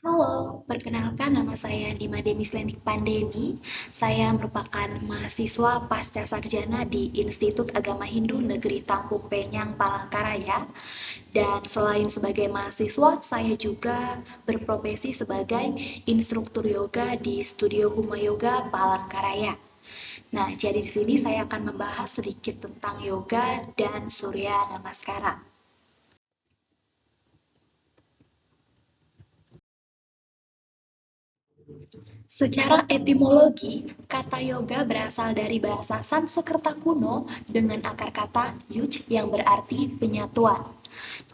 Halo, perkenalkan nama saya Dima Demis Lenik Pandeni. Saya merupakan mahasiswa pasca sarjana di Institut Agama Hindu Negeri Tampung Penyang, Palangkaraya. Dan selain sebagai mahasiswa, saya juga berprofesi sebagai instruktur yoga di Studio Huma Yoga Palangkaraya. Nah, jadi di sini saya akan membahas sedikit tentang yoga dan Surya Namaskara. Secara etimologi, kata yoga berasal dari bahasa Sanskerta kuno dengan akar kata yuj yang berarti penyatuan.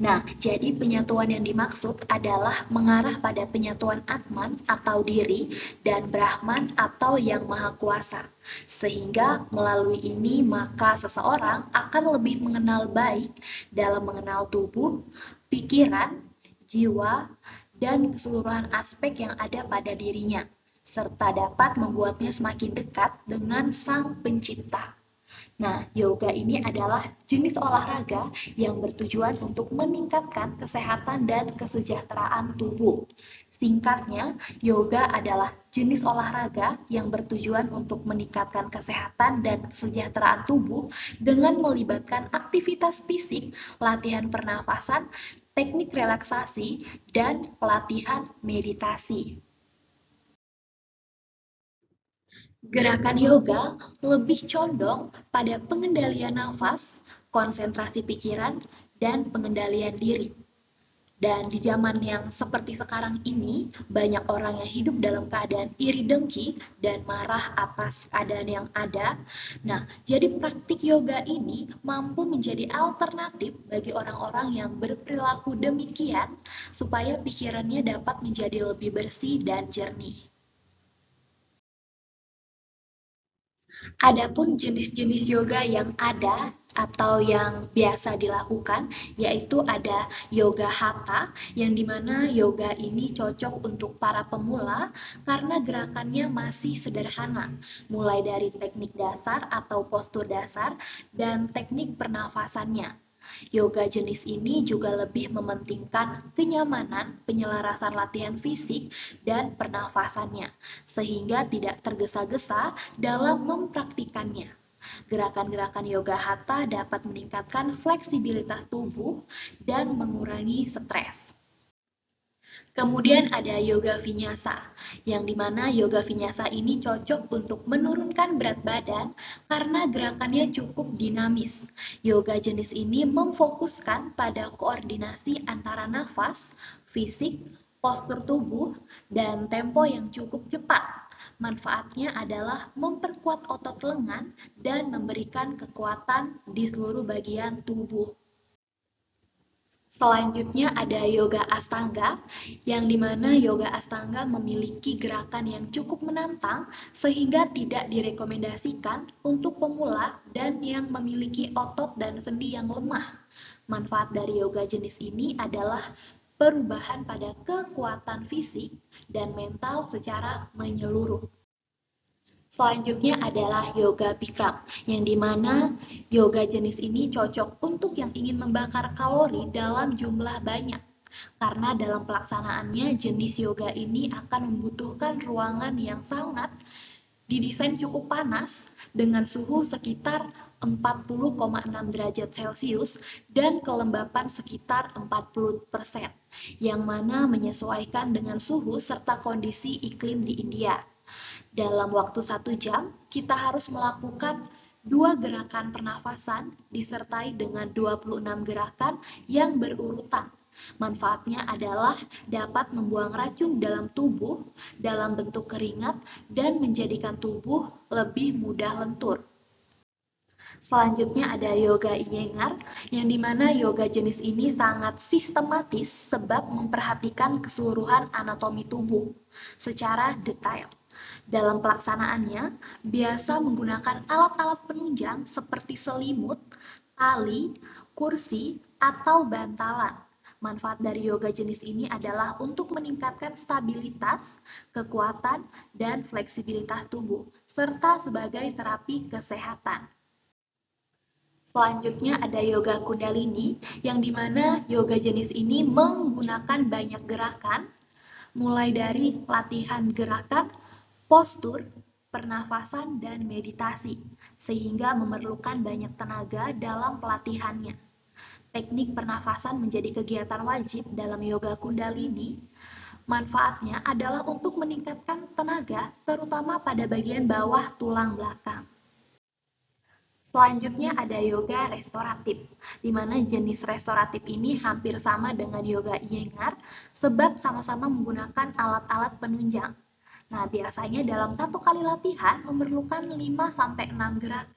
Nah, jadi penyatuan yang dimaksud adalah mengarah pada penyatuan Atman atau diri dan Brahman atau yang maha kuasa. Sehingga melalui ini maka seseorang akan lebih mengenal baik dalam mengenal tubuh, pikiran, jiwa, dan keseluruhan aspek yang ada pada dirinya, serta dapat membuatnya semakin dekat dengan Sang Pencipta. Nah, yoga ini adalah jenis olahraga yang bertujuan untuk meningkatkan kesehatan dan kesejahteraan tubuh. Singkatnya, yoga adalah jenis olahraga yang bertujuan untuk meningkatkan kesehatan dan kesejahteraan tubuh dengan melibatkan aktivitas fisik, latihan pernafasan, teknik relaksasi, dan pelatihan meditasi. Gerakan yoga lebih condong pada pengendalian nafas, konsentrasi pikiran, dan pengendalian diri. Dan di zaman yang seperti sekarang ini, banyak orang yang hidup dalam keadaan iri dengki dan marah atas keadaan yang ada. Nah, jadi praktik yoga ini mampu menjadi alternatif bagi orang-orang yang berperilaku demikian supaya pikirannya dapat menjadi lebih bersih dan jernih. Adapun jenis-jenis yoga yang ada atau yang biasa dilakukan, yaitu ada yoga hatha, yang dimana yoga ini cocok untuk para pemula karena gerakannya masih sederhana, mulai dari teknik dasar atau postur dasar dan teknik pernafasannya. Yoga jenis ini juga lebih mementingkan kenyamanan, penyelarasan latihan fisik, dan pernafasannya, sehingga tidak tergesa-gesa dalam mempraktikannya. Gerakan-gerakan yoga hatha dapat meningkatkan fleksibilitas tubuh dan mengurangi stres. Kemudian ada yoga vinyasa, yang dimana yoga vinyasa ini cocok untuk menurunkan berat badan karena gerakannya cukup dinamis. Yoga jenis ini memfokuskan pada koordinasi antara nafas, fisik, postur tubuh, dan tempo yang cukup cepat. Manfaatnya adalah memperkuat otot lengan dan memberikan kekuatan di seluruh bagian tubuh. Selanjutnya ada yoga astanga, yang dimana yoga astanga memiliki gerakan yang cukup menantang sehingga tidak direkomendasikan untuk pemula dan yang memiliki otot dan sendi yang lemah. Manfaat dari yoga jenis ini adalah perubahan pada kekuatan fisik dan mental secara menyeluruh. Selanjutnya adalah yoga Bikram, yang dimana yoga jenis ini cocok untuk yang ingin membakar kalori dalam jumlah banyak. Karena dalam pelaksanaannya jenis yoga ini akan membutuhkan ruangan yang sangat didesain cukup panas dengan suhu sekitar 40,6 derajat Celcius dan kelembapan sekitar 40%, yang mana menyesuaikan dengan suhu serta kondisi iklim di India. Dalam waktu 1 jam, kita harus melakukan 2 gerakan pernafasan disertai dengan 26 gerakan yang berurutan. Manfaatnya adalah dapat membuang racun dalam tubuh dalam bentuk keringat dan menjadikan tubuh lebih mudah lentur. Selanjutnya ada yoga Iyengar, yang dimana yoga jenis ini sangat sistematis sebab memperhatikan keseluruhan anatomi tubuh secara detail. Dalam pelaksanaannya, biasa menggunakan alat-alat penunjang seperti selimut, tali, kursi, atau bantalan. Manfaat dari yoga jenis ini adalah untuk meningkatkan stabilitas, kekuatan, dan fleksibilitas tubuh, serta sebagai terapi kesehatan. Selanjutnya ada yoga kundalini, yang dimana yoga jenis ini menggunakan banyak gerakan mulai dari latihan gerakan, postur, pernafasan, dan meditasi, sehingga memerlukan banyak tenaga dalam pelatihannya. Teknik pernafasan menjadi kegiatan wajib dalam yoga Kundalini. Manfaatnya adalah untuk meningkatkan tenaga, terutama pada bagian bawah tulang belakang. Selanjutnya ada yoga restoratif, di mana jenis restoratif ini hampir sama dengan yoga Iyengar, sebab sama-sama menggunakan alat-alat penunjang. Nah, biasanya dalam satu kali latihan memerlukan 5-6 gerakan.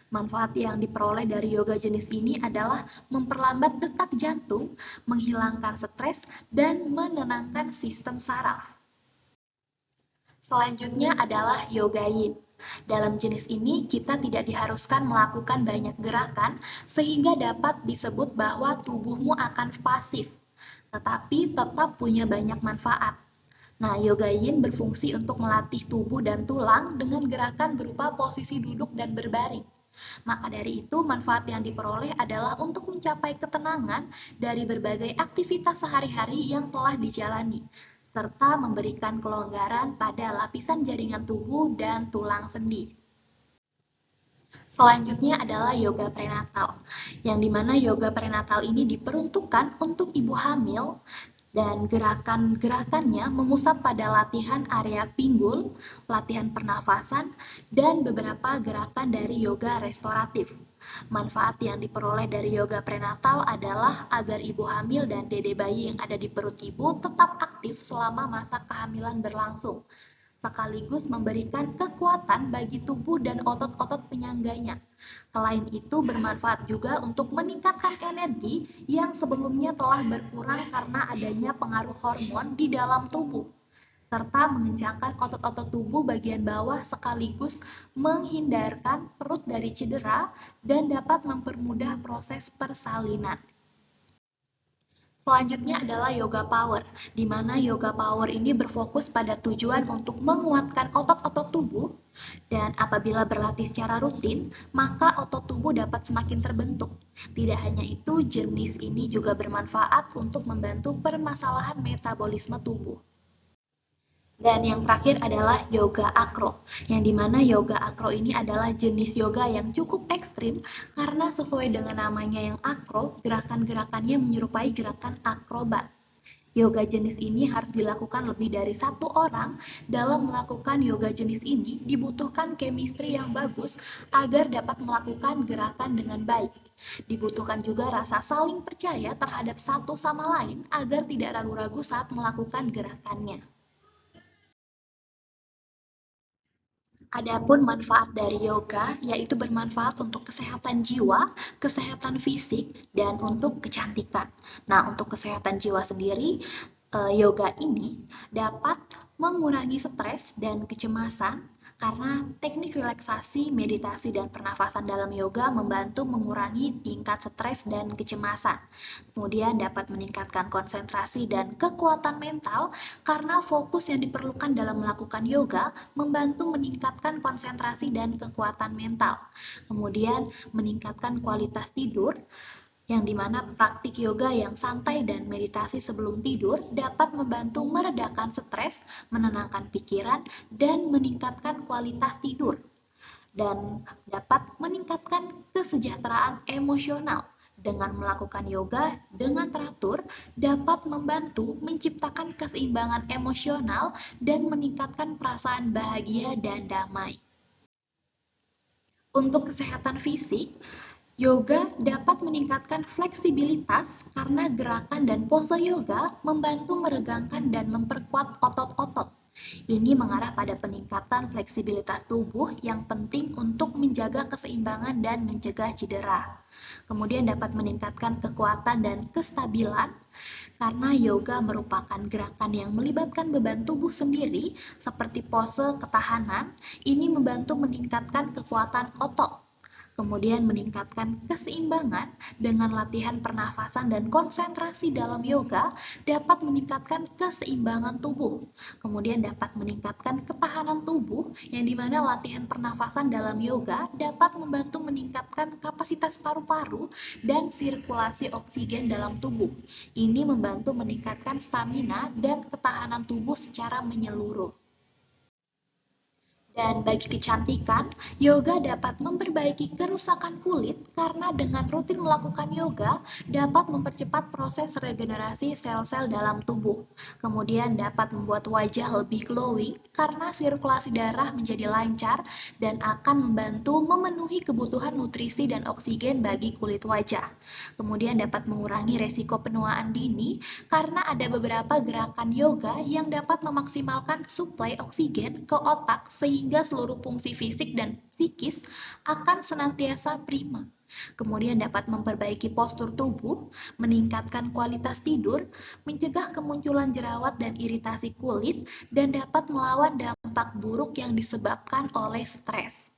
Manfaat yang diperoleh dari yoga jenis ini adalah memperlambat detak jantung, menghilangkan stres, dan menenangkan sistem saraf. Selanjutnya adalah yoga yin. Dalam jenis ini, kita tidak diharuskan melakukan banyak gerakan sehingga dapat disebut bahwa tubuhmu akan pasif, tetapi tetap punya banyak manfaat. Nah, yoga yin berfungsi untuk melatih tubuh dan tulang dengan gerakan berupa posisi duduk dan berbaring. Maka dari itu, manfaat yang diperoleh adalah untuk mencapai ketenangan dari berbagai aktivitas sehari-hari yang telah dijalani, serta memberikan kelonggaran pada lapisan jaringan tubuh dan tulang sendi. Selanjutnya adalah yoga prenatal, yang dimana yoga prenatal ini diperuntukkan untuk ibu hamil dan gerakan-gerakannya memusat pada latihan area pinggul, latihan pernafasan, dan beberapa gerakan dari yoga restoratif. Manfaat yang diperoleh dari yoga prenatal adalah agar ibu hamil dan dede bayi yang ada di perut ibu tetap aktif selama masa kehamilan berlangsung, sekaligus memberikan kekuatan bagi tubuh dan otot-otot penyangganya. Selain itu, bermanfaat juga untuk meningkatkan energi yang sebelumnya telah berkurang karena adanya pengaruh hormon di dalam tubuh, serta mengencangkan otot-otot tubuh bagian bawah sekaligus menghindarkan perut dari cedera dan dapat mempermudah proses persalinan. Selanjutnya adalah yoga power, di mana yoga power ini berfokus pada tujuan untuk menguatkan otot-otot tubuh, dan apabila berlatih secara rutin, maka otot tubuh dapat semakin terbentuk. Tidak hanya itu, jenis ini juga bermanfaat untuk membantu permasalahan metabolisme tubuh. Dan yang terakhir adalah yoga akro, yang dimana yoga akro ini adalah jenis yoga yang cukup ekstrim karena sesuai dengan namanya yang akro, gerakan-gerakannya menyerupai gerakan akrobat. Yoga jenis ini harus dilakukan lebih dari satu orang. Dalam melakukan yoga jenis ini dibutuhkan chemistry yang bagus agar dapat melakukan gerakan dengan baik. Dibutuhkan juga rasa saling percaya terhadap satu sama lain agar tidak ragu-ragu saat melakukan gerakannya. Adapun manfaat dari yoga, yaitu bermanfaat untuk kesehatan jiwa, kesehatan fisik, dan untuk kecantikan. Nah, untuk kesehatan jiwa sendiri, yoga ini dapat mengurangi stres dan kecemasan karena teknik relaksasi, meditasi, dan pernafasan dalam yoga membantu mengurangi tingkat stres dan kecemasan. Kemudian dapat meningkatkan konsentrasi dan kekuatan mental karena fokus yang diperlukan dalam melakukan yoga membantu meningkatkan konsentrasi dan kekuatan mental. Kemudian meningkatkan kualitas tidur, yang dimana praktik yoga yang santai dan meditasi sebelum tidur dapat membantu meredakan stres, menenangkan pikiran, dan meningkatkan kualitas tidur, dan dapat meningkatkan kesejahteraan emosional. Dengan melakukan yoga dengan teratur, dapat membantu menciptakan keseimbangan emosional dan meningkatkan perasaan bahagia dan damai. Untuk kesehatan fisik, yoga dapat meningkatkan fleksibilitas karena gerakan dan pose yoga membantu meregangkan dan memperkuat otot-otot. Ini mengarah pada peningkatan fleksibilitas tubuh yang penting untuk menjaga keseimbangan dan mencegah cedera. Kemudian dapat meningkatkan kekuatan dan kestabilan karena yoga merupakan gerakan yang melibatkan beban tubuh sendiri seperti pose ketahanan. Ini membantu meningkatkan kekuatan otot. Kemudian meningkatkan keseimbangan dengan latihan pernafasan dan konsentrasi dalam yoga dapat meningkatkan keseimbangan tubuh. Kemudian dapat meningkatkan ketahanan tubuh, yang dimana latihan pernafasan dalam yoga dapat membantu meningkatkan kapasitas paru-paru dan sirkulasi oksigen dalam tubuh. Ini membantu meningkatkan stamina dan ketahanan tubuh secara menyeluruh. Dan bagi kecantikan, yoga dapat memperbaiki kerusakan kulit karena dengan rutin melakukan yoga dapat mempercepat proses regenerasi sel-sel dalam tubuh. Kemudian dapat membuat wajah lebih glowing karena sirkulasi darah menjadi lancar dan akan membantu memenuhi kebutuhan nutrisi dan oksigen bagi kulit wajah. Kemudian dapat mengurangi resiko penuaan dini karena ada beberapa gerakan yoga yang dapat memaksimalkan suplai oksigen ke otak sehingga seluruh fungsi fisik dan psikis akan senantiasa prima. Kemudian dapat memperbaiki postur tubuh, meningkatkan kualitas tidur, mencegah kemunculan jerawat dan iritasi kulit, dan dapat melawan dampak buruk yang disebabkan oleh stres.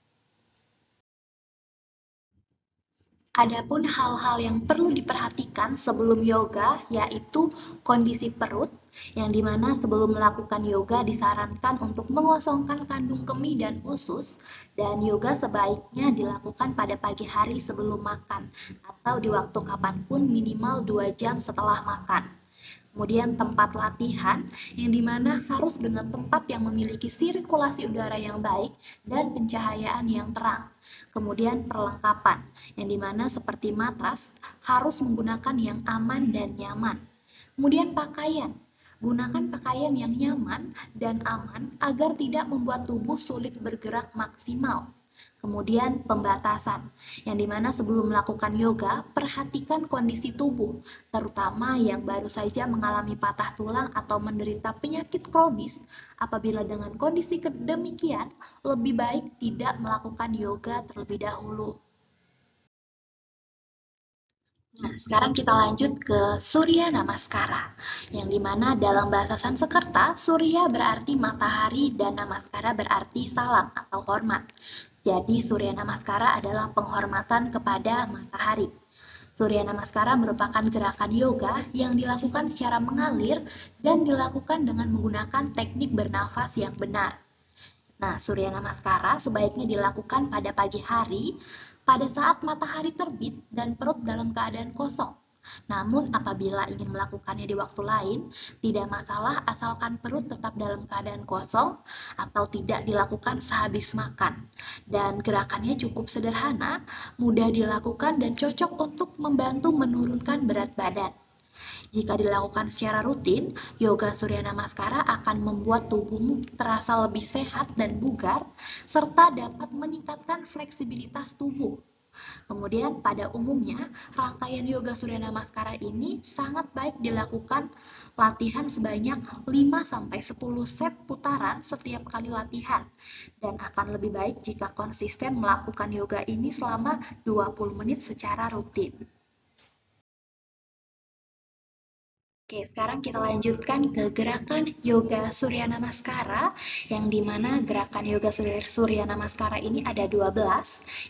Adapun hal-hal yang perlu diperhatikan sebelum yoga yaitu kondisi perut, yang dimana sebelum melakukan yoga disarankan untuk mengosongkan kandung kemih dan usus, dan yoga sebaiknya dilakukan pada pagi hari sebelum makan atau di waktu kapanpun minimal 2 jam setelah makan. Kemudian tempat latihan, yang dimana harus dengan tempat yang memiliki sirkulasi udara yang baik dan pencahayaan yang terang. Kemudian perlengkapan, yang dimana seperti matras harus menggunakan yang aman dan nyaman. Kemudian pakaian, gunakan pakaian yang nyaman dan aman agar tidak membuat tubuh sulit bergerak maksimal. Kemudian pembatasan, yang dimana sebelum melakukan yoga, perhatikan kondisi tubuh, terutama yang baru saja mengalami patah tulang atau menderita penyakit kronis. Apabila dengan kondisi demikian, lebih baik tidak melakukan yoga terlebih dahulu. Nah, sekarang kita lanjut ke Surya Namaskara, yang dimana dalam bahasa Sanskerta, Surya berarti matahari dan Namaskara berarti salam atau hormat. Jadi, Surya Namaskara adalah penghormatan kepada matahari. Surya Namaskara merupakan gerakan yoga yang dilakukan secara mengalir dan dilakukan dengan menggunakan teknik bernafas yang benar. Nah, Surya Namaskara sebaiknya dilakukan pada pagi hari, pada saat matahari terbit dan perut dalam keadaan kosong. Namun apabila ingin melakukannya di waktu lain, tidak masalah asalkan perut tetap dalam keadaan kosong atau tidak dilakukan sehabis makan. Dan gerakannya cukup sederhana, mudah dilakukan dan cocok untuk membantu menurunkan berat badan. Jika dilakukan secara rutin, yoga Surya Namaskara akan membuat tubuhmu terasa lebih sehat dan bugar, serta dapat meningkatkan fleksibilitas tubuh. Kemudian pada umumnya, rangkaian yoga Surya Namaskara ini sangat baik dilakukan latihan sebanyak 5-10 set putaran setiap kali latihan, dan akan lebih baik jika konsisten melakukan yoga ini selama 20 menit secara rutin. Oke, sekarang kita lanjutkan ke gerakan yoga Surya Namaskara, yang dimana gerakan yoga Surya Namaskara ini ada 12.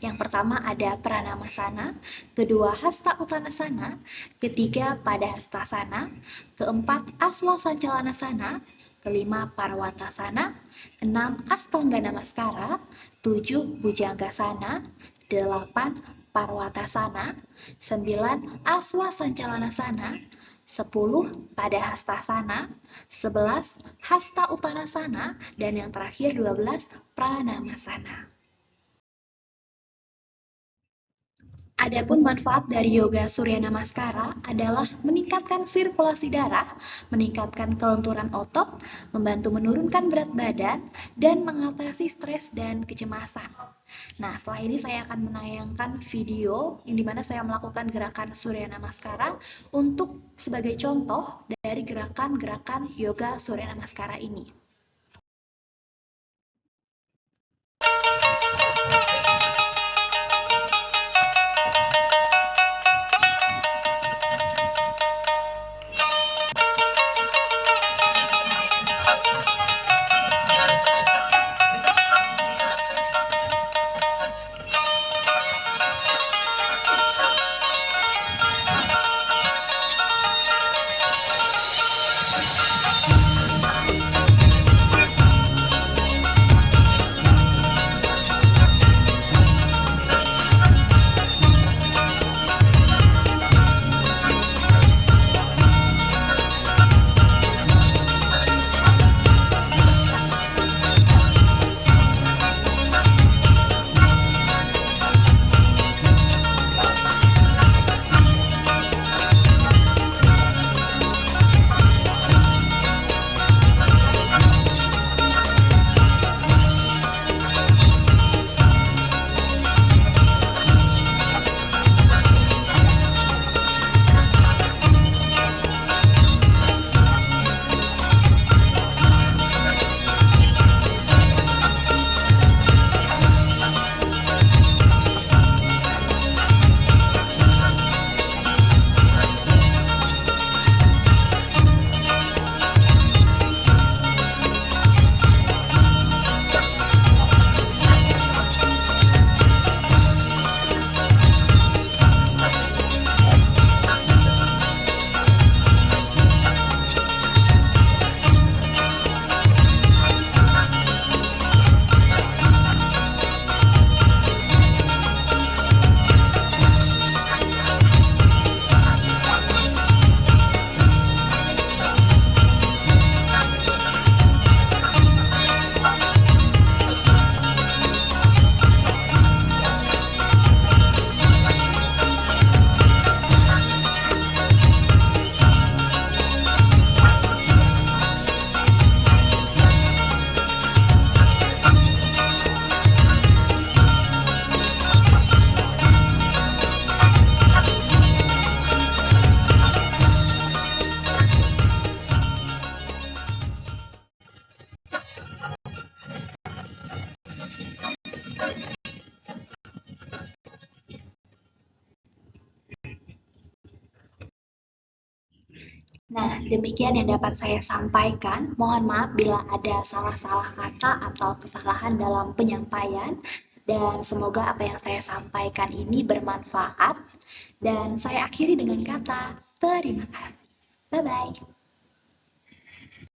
Yang pertama ada Pranamasana, kedua Hasta Uttanasana, ketiga Padahastasana, keempat Aswasancalanasana, kelima Parwatasana, 6 Astanga Namaskara, 7 Bhujangasana, 8 Parwatasana, 9 Aswasancalanasana, 10 Padahastasana, 11 Hasta Uttanasana, dan yang terakhir 12 Pranamasana. Adapun manfaat dari yoga Surya Namaskara adalah meningkatkan sirkulasi darah, meningkatkan kelenturan otot, membantu menurunkan berat badan, dan mengatasi stres dan kecemasan. Nah, setelah ini saya akan menayangkan video yang dimana saya melakukan gerakan Surya Namaskara untuk sebagai contoh dari gerakan-gerakan yoga Surya Namaskara ini. Nah, demikian yang dapat saya sampaikan. Mohon maaf bila ada salah-salah kata atau kesalahan dalam penyampaian. Dan semoga apa yang saya sampaikan ini bermanfaat. Dan saya akhiri dengan kata terima kasih. Bye-bye.